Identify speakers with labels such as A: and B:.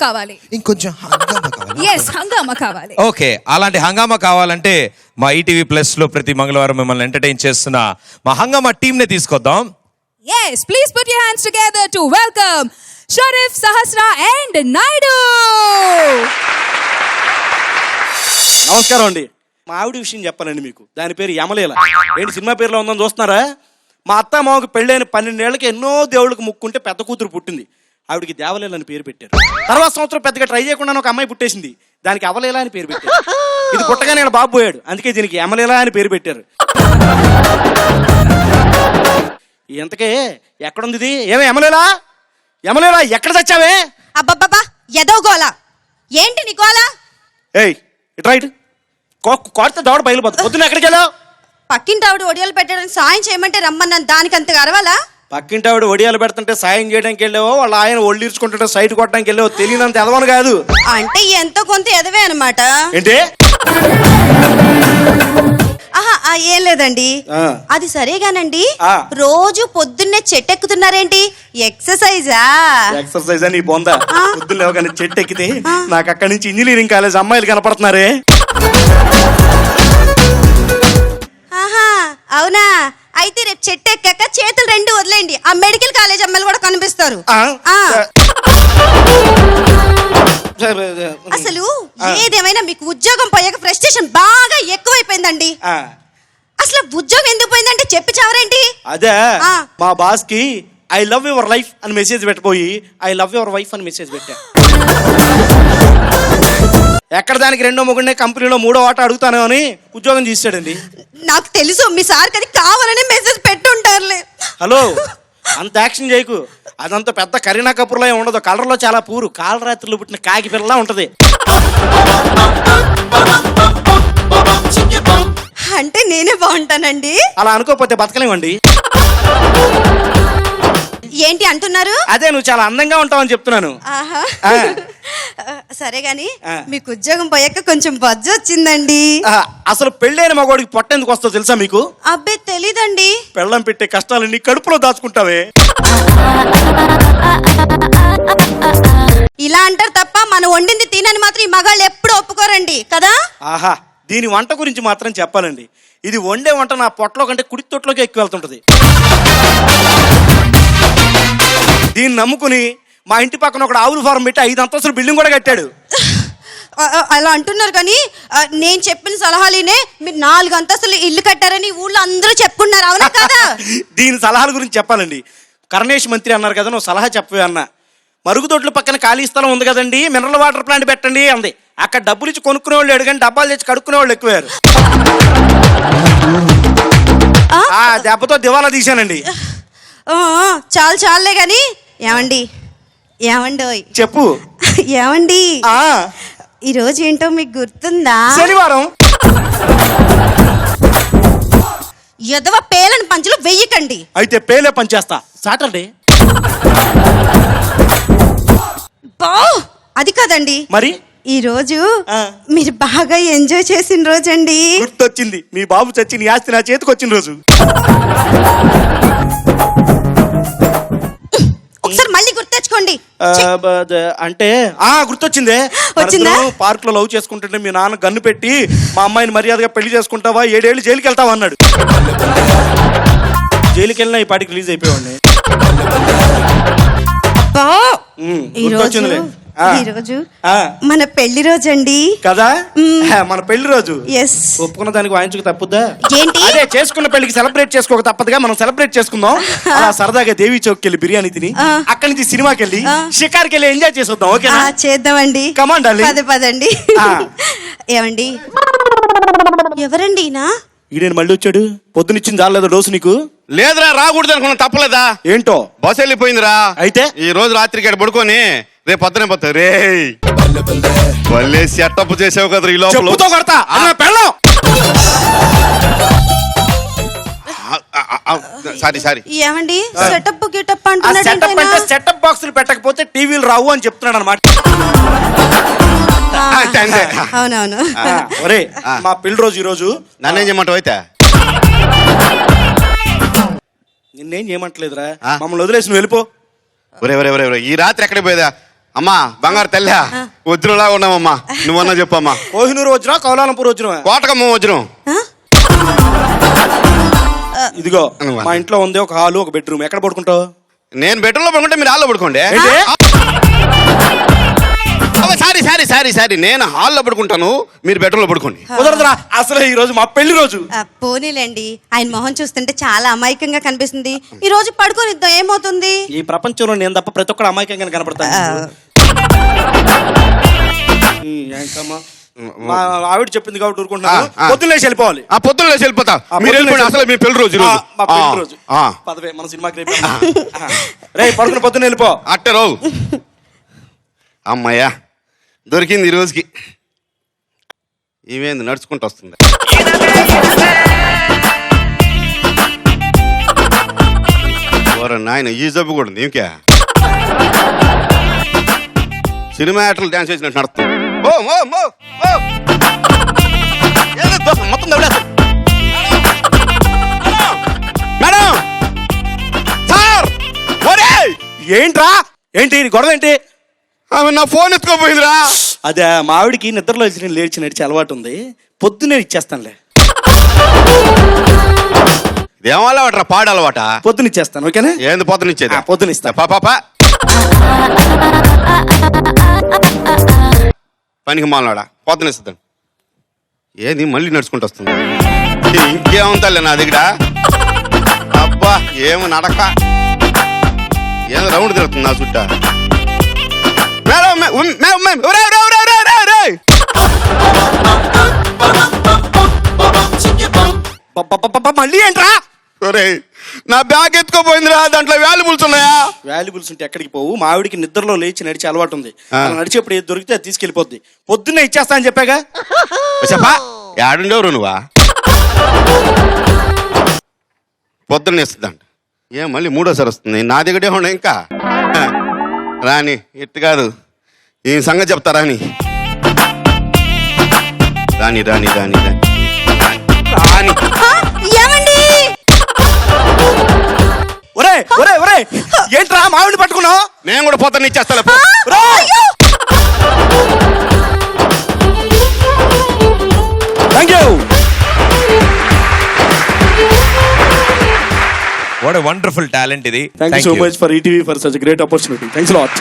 A: కావాలి.
B: ఇంకొంచెం హంగామా కావాలి.
A: ఎస్, హంగామా కావాలి.
C: ఓకే, అలాంటి హంగామా కావాలంటే మా ఈటీవీ ప్లస్ లో ప్రతి మంగళవారం మిమ్మల్ని ఎంటర్టైన్ చేస్తున్న మా హంగామా టీమ్ నే తీసుకొద్దాం.
A: Yes, please put your hands together to welcome Sharif, Sahasra and Naidu.
D: నమస్కారం అండి. మా ఆవిడ విషయం చెప్పాలండి మీకు. దాని పేరు యమలీల. ఏంటి సినిమా పేరులో ఉందని చూస్తున్నారా? మా అత్త మామకు పెళ్ళైన 12 ఏళ్ళకి ఎన్నో దేవుళ్ళకి ముక్కుంటే పెద్ద కూతురు పుట్టింది. ఆవిడికి దేవలీల అని పేరు పెట్టారు. తర్వాత సంవత్సరం పెద్దగా ట్రై చేయకుండా ఒక అమ్మాయి పుట్టేసింది. దానికి అవలీల అని పేరు పెట్టారు. ఇది పుట్టగానే బాబు పోయాడు, అందుకే దీనికి యమలీల అని పేరు పెట్టారు. ఎంతకే ఎక్కడుంది ఇది? ఏమే యమలీలా, యమలీలా ఎక్కడ తెచ్చావే?
E: అబ్బబ్బబ్బా ఎదో గోల ఏంటి నీ గోల?
D: ఏయ్ ఇటు రైట్ కోడితే దౌడ బయలుపోతుంది. పొద్దున్న ఎక్కడికి వెళ్ళావు?
E: పక్కింటి ఆవిడ ఒడియాలు పెట్టడానికి సాయం చేయమంటే రమ్మన్నాను, దానికి అంతగా అరవాలా?
D: పక్కింటి ఆవిడ ఒడియాలు పెడుతుంటే సాయం చేయడానికి వెళ్ళావో, వాళ్ళ ఆయన ఒళ్ళు ఇరుచుకుంటుంటే సైడ్ కొట్టడానికి వెళ్ళావో తెలియనంత ఎదవను కాదు.
E: అంటే ఎంతో కొంత ఎదవే అనమాట.
D: ఏంటి?
E: ఆహా ఏం లేదండి. అది సరేగానండి, రోజు పొద్దున్నే చెట్టు ఎక్కుతున్నారేంటి? ఎక్సర్సైజా?
D: ఎక్సర్సైజ్ అని బొందా. పొద్దున్న లేవగానే చెట్టు ఎక్కితే నాకు అక్కడి నుంచి ఇంజనీరింగ్ కాలేజ్ అమ్మాయిలు కనపడుతున్నారే.
E: ఆహా అవునా? అయితే రేపు చెట్టు ఎక్కాక చేతులు రెండు వదిలేండి, ఆ మెడికల్ కాలేజ్ అమ్మాయిలు కూడా కనిపిస్తారు. అసలు ఏదేమైనా మీకు ఉద్యోగం పోయాక ఫ్రస్ట్రేషన్ బాగా ఎక్కువైపోయిందండి. అసలు ఉద్యోగం ఎందుకు పోయిందంటే చెప్పి చావరేంటి?
D: అదే మా బాస్ కి ఐ లవ్ యువర్ లైఫ్ అని మెసేజ్ పెట్టబోయి ఐ లవ్ యువర్ వైఫ్ అని మెసేజ్ పెట్టా. ఎక్కడ దానికి రెండో మొగుడినే కంపెనీలో 3వ ఆట అడుగుతాను అని ఉద్యోగం చేశాడండి.
E: నాకు తెలుసు మీ సార్ అది కావాలనే మెసేజ్ పెట్టుంటారులే.
D: హలో, అంత యాక్షన్ చేయకు. అదంతా పెద్ద కరీనా కపూర్లో ఉండదు. కలర్లో చాలా పూరు, కాలరాత్రిలో పుట్టిన కాకి పిల్లలా ఉంటది.
E: అంటే నేనే బాగుంటానండి?
D: అలా అనుకోకపోతే బతకలేమండి.
E: ఏంటి అంటున్నారు?
D: అదే నువ్వు చాలా అందంగా ఉంటావని చెప్తున్నాను.
E: సరే గాని మీకు ఉద్యోగం పోయాక కొంచెం బజ్జ వచ్చిందండి.
D: అసలు పెళ్ళైన మగవాడికి పొట్ట ఎందుకు వస్తుందో తెలుసా మీకు?
E: అబ్బే తెలీదండి.
D: పెళ్ళం పెట్టే కష్టాలు నీ కడుపులో దాచుకుంటావే.
E: ఇలా అంటారు తప్ప మన వండింది తినని మాత్రం ఈ మగాళ్ళు ఎప్పుడు ఒప్పుకోరండి కదా.
D: ఆహా, దీని వంట గురించి మాత్రం చెప్పాలండి. ఇది వండే వంట నా పొట్టలో కంటే కుడి తొట్లోకి ఎక్కువ వెళ్తుంటది. దీన్ని నమ్ముకుని మా ఇంటి పక్కన ఒక ఆవుల ఫారం పెట్టి 5 అంతస్తుల బిల్డింగ్ కూడా కట్టాడు.
E: అలా అంటున్నారు కానీ నేను చెప్పిన సలహాలేనే మీరు 4 అంతస్తులు ఇల్లు కట్టారని ఊళ్ళో అందరూ చెప్పుకున్నారు, అవునా కదా?
D: దీని సలహాల గురించి చెప్పాలండి. కరుణేష్ మంత్రి అన్నారు కదా, నువ్వు సలహా చెప్పవే అన్న. మరుగుదొడ్ల పక్కన ఖాళీ స్థలం ఉంది కదండి, మినరల్ వాటర్ ప్లాంట్ పెట్టండి అంది. అక్కడ డబ్బులు ఇచ్చి కొనుక్కునే వాళ్ళు అడిగాని డబ్బాలు తెచ్చి కడుక్కునే వాళ్ళు ఎక్కువయ్యారు. ఆ దెబ్బతో దివాలా తీశానండి.
E: చాలు చాలులే గాని ఏమండి ఏమండోయ్
D: చెప్పు.
E: ఏమండి ఈ రోజు ఏంటో మీకు గుర్తుందా?
D: శనివారం.
E: ఎదవ పేలని పంచులు వెయ్యకండి.
D: అయితే పేలే పనిచేస్తా. సాటర్డే.
E: అది కాదండి,
D: మరి
E: ఈ రోజు మీరు బాగా ఎంజాయ్ చేసిన రోజు అండి.
D: గుర్తొచ్చింది, మీ బాబు చచ్చి నీ ఆస్తి నా చేతికి వచ్చిన రోజు.
E: ఒకసారి మళ్ళీ గుర్తెచ్చుకోండి.
D: అంటే గుర్తొచ్చిందే.
E: వచ్చిందా?
D: పార్క్ లో లవ్ చేసుకుంటుంటే మీ నాన్న గన్ను పెట్టి మా అమ్మాయిని మర్యాదగా పెళ్లి చేసుకుంటావా 7 ఏళ్ళు జైలుకి వెళ్తావా అన్నాడు. జైలుకి వెళ్ళినా ఈ పాటికి రిలీజ్ అయిపోయాడు.
E: ఈరోజు మన పెళ్లి రోజు అండి
D: కదా. మన పెళ్లి రోజు ఒప్పుకున్న దానికి వాయించుకు తప్పుద్దా
E: ఏంటి?
D: అదే చేసుకున్న పెళ్లికి సెలబ్రేట్ చేసుకోక తప్పదుగా. మనం సెలబ్రేట్ చేసుకుందాం. అలా సరదాగా దేవి చౌక్ వెళ్ళి బిర్యానీ తిని అక్కడి నుంచి సినిమాకి వెళ్ళి షికార్కి వెళ్ళి ఎంజాయ్ చేసేద్దాం. ఓకే
E: చేద్దామండి.
D: కమాండ్
E: పదండి. ఏమండి ఎవరండి ఈయన?
D: ఈడేను మళ్ళీ వచ్చాడు. పొద్దునిచ్చింది చాలేదా డోసు నీకు?
F: లేదురా, రాకూడదు అనుకున్నా, తప్పలేదా?
D: ఏంటో
F: బస్ వెళ్ళిపోయిందిరా. అయితే ఈ రోజు రాత్రికి ఇక్కడ పడుకొని రేపు పొద్దునే పోతా. రే మళ్ళీ సెటప్ చేసావు కదా ఈ లోపల.
D: కొడతా పెళ్ళం.
F: సారీ
E: ఏమండి సెటప్ గిటప్
D: సెటప్ బాక్సులు పెట్టకపోతే టీవీలు రావు అని చెప్తున్నాడు అనమాట.
E: అవునవును.
D: ఒరే మా పెళ్లి రోజు ఈ రోజు.
F: నన్నేం చేయమంటావు? అయితే
D: నిన్నేం చేయమంటలేదురా, మమ్మల్ని వదిలేసి నువ్వు వెళ్ళిపో.
F: ఒరే ఈ రాత్రి ఎక్కడికి పోయేదా? అమ్మా బంగారు తల్లి వజ్రంలా ఉన్నామమ్మా నువ్వన్నా చెప్పమ్మా.
D: కోహినూరు వచ్చినా కౌలాలంపూర్ వచ్చినా
F: కోటకమ్మ వజ్రం.
D: ఇదిగో మా ఇంట్లో ఉంది ఒక హాలు ఒక బెడ్రూమ్. ఎక్కడ పడుకుంటావు?
F: నేను బెడ్రూమ్లో పడుకుంటే మీరు హాల్లో పడుకోండి. సారీ నేను హాల్లో పడుకుంటాను, మీరు బెడ్రూమ్లో పడుకోండి.
D: కుదరదురా, అసలు ఈ రోజు మా పెళ్లి రోజు.
E: పోనీలేండి, ఆయన మొహం చూస్తుంటే చాలా అమాయకంగా కనిపిస్తుంది. ఈ రోజు పడుకోనిద్దాం, ఏమవుతుంది?
D: ఈ ప్రపంచంలో నేను తప్ప ప్రతి ఒక్కడు అమాయకంగా కనపడతాను. మా ఆవిడ చెప్పింది కాబట్టి ఊరుకుంటున్నాను. పొద్దున్న లేచి వెళ్ళిపోవాలి.
F: పొద్దున్న లేచి వెళ్ళిపోతా. మీరు వెళ్ళిపోండి, అసలు మీ పెళ్లి రోజు
D: మా పెళ్లి రోజు. పదవే మన సినిమాకి రే పడుకుని పొద్దున్న వెళ్ళిపో.
F: అట్టే రోజు అమ్మయ్యా దొరికింది ఈ రోజుకి. ఇవేంది నడుచుకుంటూ వస్తుంది. నాయన ఈ జబ్బు కూడా ఉంది. ఇంకే సినిమా యాక్టర్లు డాన్స్ చేసినట్టు నడుస్తుంది. మొత్తం మేడం సార్
D: ఏంట్రా ఏంటి గొడవ ఏంటి?
F: ఆమె నా ఫోన్ ఎత్తుకోపోయిందిరా.
D: అదే మా ఆవిడికి నిద్రలో లేచి నడిచి అలవాటు ఉంది. పొద్దున్నే ఇచ్చేస్తానులే.
F: ఇదేమలవాటరా పాడు అలవాట?
D: పొద్దున ఇచ్చేస్తాను. ఓకేనా?
F: ఏంది పొద్దున ఇచ్చేది?
D: పొద్దున ఇస్తా.
F: పాపా పనికి మాలనాడా పొద్దున ఇస్తాను. ఏది మళ్ళీ నడుచుకుంటూ వస్తుంది. ఇంకేముంటాలే నా దగ్గర. అబ్బా ఏమి నడక, ఏదో రౌండ్ తిరుగుతుంది నా చుట్టా.
D: మళ్ళీ ఏంట్రా?
F: నా బ్యాగ్ ఎత్తుకోపోయిందిరా, దాంట్లో వాల్యుబుల్స్ ఉన్నాయా?
D: వాల్యుబుల్స్ ఉంటే ఎక్కడికి పోవు. మా ఆవిడికి నిద్రలో లేచి నడిచి అలవాటు ఉంది. నడిచేప్పుడు ఏది దొరికితే అది తీసుకెళ్ళిపోద్ది. పొద్దున్నే ఇచ్చేస్తా అని చెప్పాగా.
F: చెప్పా ఏడుండేవరు నువ్వా? పొద్దున్నే ఇస్తుందంట. ఏం మళ్ళీ మూడోసారి వస్తుంది. నా దగ్గరే ఉండే ఇంకా రాని ఎట్టు కాదు. ఈ సంగతి చెప్తా రాని రాని రాని రాని రాని
E: ఏమండి?
D: ఒరే ఒరే ఒరే ఏంట్రా మావిడిని పట్టుకున్నావు?
F: నేను కూడా పొద్దున్న ఇచ్చేస్తా.
D: Thank you.
C: What a wonderful talent ఇది.
D: Thank you so much for ETV for such great opportunity. Thanks lot.